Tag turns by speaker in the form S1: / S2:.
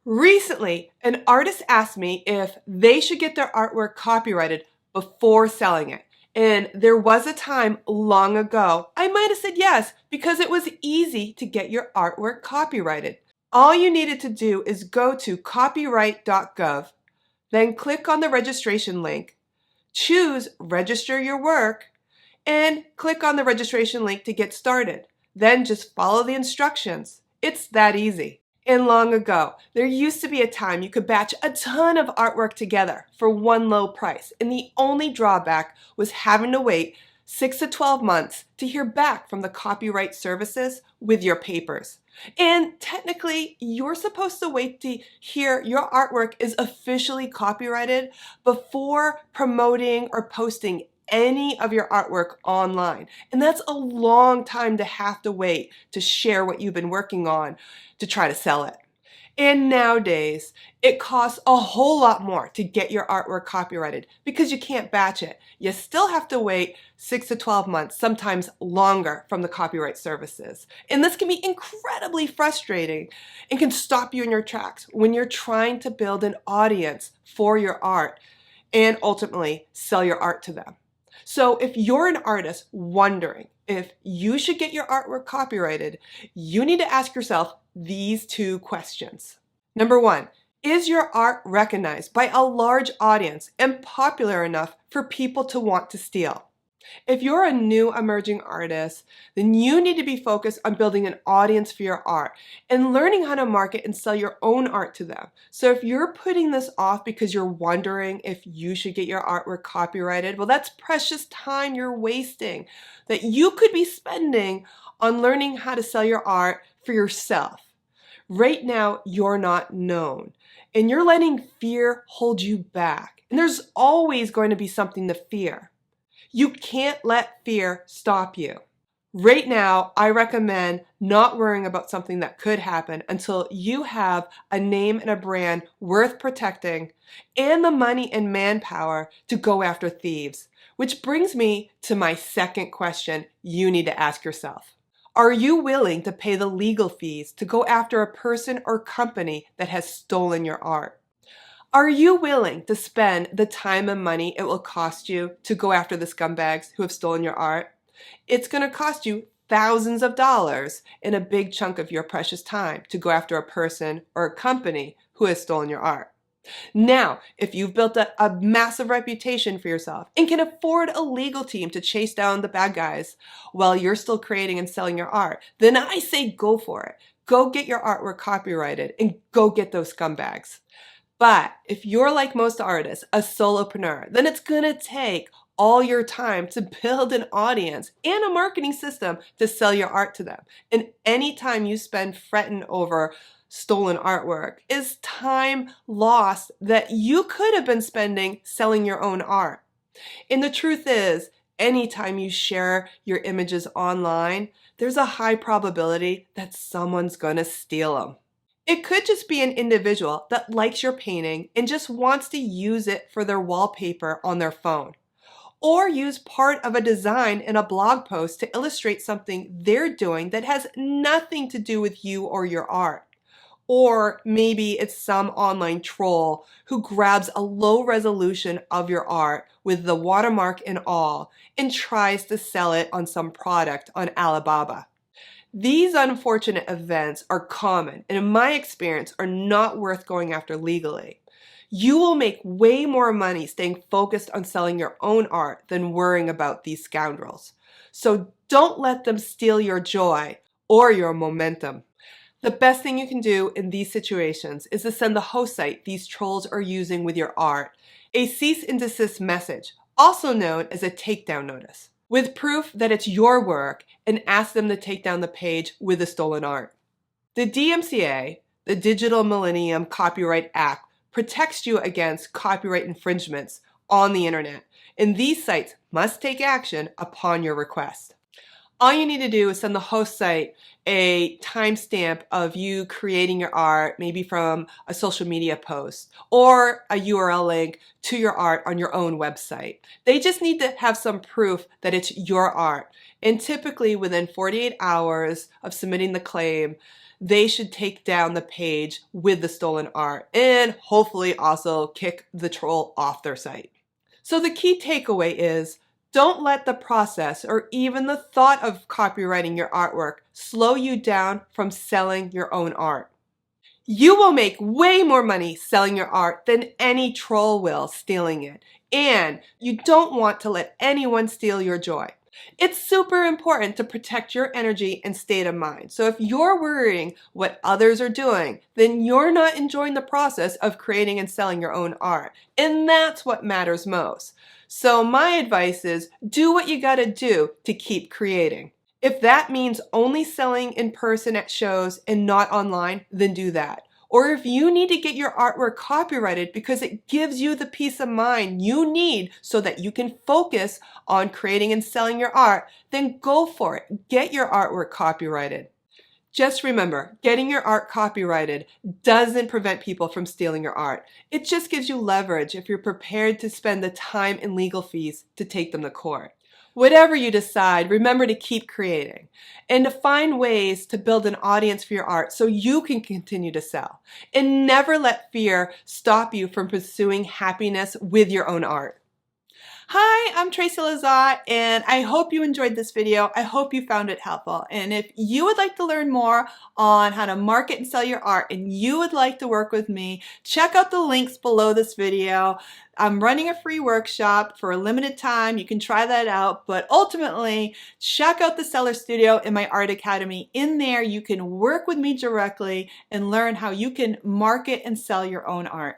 S1: Recently, an artist asked me if they should get their artwork copyrighted before selling it. And there was a time long ago I might have said yes because it was easy to get your artwork copyrighted. All you needed to do is go to copyright.gov, then click on the registration link, choose Register Your Work, and click on the registration link to get started. Then just follow the instructions. It's that easy. And long ago, there used to be a time you could batch a ton of artwork together for one low price, and the only drawback was having to wait 6 to 12 months to hear back from the copyright services with your papers. And technically, you're supposed to wait to hear your artwork is officially copyrighted before promoting or posting any of your artwork online. And that's a long time to have to wait to share what you've been working on to try to sell it. And nowadays, it costs a whole lot more to get your artwork copyrighted because you can't batch it. You still have to wait 6 to 12 months, sometimes longer, from the copyright services. And this can be incredibly frustrating and can stop you in your tracks when you're trying to build an audience for your art and ultimately sell your art to them. So if you're an artist wondering if you should get your artwork copyrighted, you need to ask yourself these two questions. Number one, is your art recognized by a large audience and popular enough for people to want to steal? If you're a new emerging artist, then you need to be focused on building an audience for your art and learning how to market and sell your own art to them. So if you're putting this off because you're wondering if you should get your artwork copyrighted, well, that's precious time you're wasting that you could be spending on learning how to sell your art for yourself. Right now, you're not known, and you're letting fear hold you back. And there's always going to be something to fear. You can't let fear stop you. Right now, I recommend not worrying about something that could happen until you have a name and a brand worth protecting and the money and manpower to go after thieves. Which brings me to my second question you need to ask yourself. Are you willing to pay the legal fees to go after a person or company that has stolen your art? Are you willing to spend the time and money it will cost you to go after the scumbags who have stolen your art? It's going to cost you thousands of dollars and a big chunk of your precious time to go after a person or a company who has stolen your art. Now, if you've built a massive reputation for yourself and can afford a legal team to chase down the bad guys while you're still creating and selling your art, then I say go for it. Go get your artwork copyrighted and go get those scumbags. But if you're like most artists, a solopreneur, then it's going to take all your time to build an audience and a marketing system to sell your art to them. And any time you spend fretting over stolen artwork is time lost that you could have been spending selling your own art. And the truth is, anytime you share your images online, there's a high probability that someone's going to steal them. It could just be an individual that likes your painting and just wants to use it for their wallpaper on their phone. Or use part of a design in a blog post to illustrate something they're doing that has nothing to do with you or your art. Or maybe it's some online troll who grabs a low resolution of your art with the watermark and all and tries to sell it on some product on Alibaba. These unfortunate events are common and in my experience are not worth going after legally. You will make way more money staying focused on selling your own art than worrying about these scoundrels. So don't let them steal your joy or your momentum. The best thing you can do in these situations is to send the host site these trolls are using with your art a cease and desist message, also known as a takedown notice, with proof that it's your work, and ask them to take down the page with the stolen art. The DMCA, the Digital Millennium Copyright Act, protects you against copyright infringements on the internet, and these sites must take action upon your request. All you need to do is send the host site a timestamp of you creating your art, maybe from a social media post, or a URL link to your art on your own website. They just need to have some proof that it's your art. And typically within 48 hours of submitting the claim, they should take down the page with the stolen art and hopefully also kick the troll off their site. So the key takeaway is, don't let the process or even the thought of copywriting your artwork slow you down from selling your own art. You will make way more money selling your art than any troll will stealing it. And you don't want to let anyone steal your joy. It's super important to protect your energy and state of mind. So if you're worrying what others are doing, then you're not enjoying the process of creating and selling your own art. And that's what matters most. So my advice is, do what you gotta do to keep creating. If that means only selling in person at shows and not online, then do that. Or if you need to get your artwork copyrighted because it gives you the peace of mind you need so that you can focus on creating and selling your art, then go for it. Get your artwork copyrighted. Just remember, getting your art copyrighted doesn't prevent people from stealing your art. It just gives you leverage if you're prepared to spend the time and legal fees to take them to court. Whatever you decide, remember to keep creating and to find ways to build an audience for your art so you can continue to sell. And never let fear stop you from pursuing happiness with your own art. Hi, I'm Tracy Lizotte, and I hope you enjoyed this video. I hope you found it helpful. And if you would like to learn more on how to market and sell your art and you would like to work with me, check out the links below this video. I'm running a free workshop for a limited time. You can try that out, but ultimately, check out the Seller Studio in my Art Academy. In there, you can work with me directly and learn how you can market and sell your own art.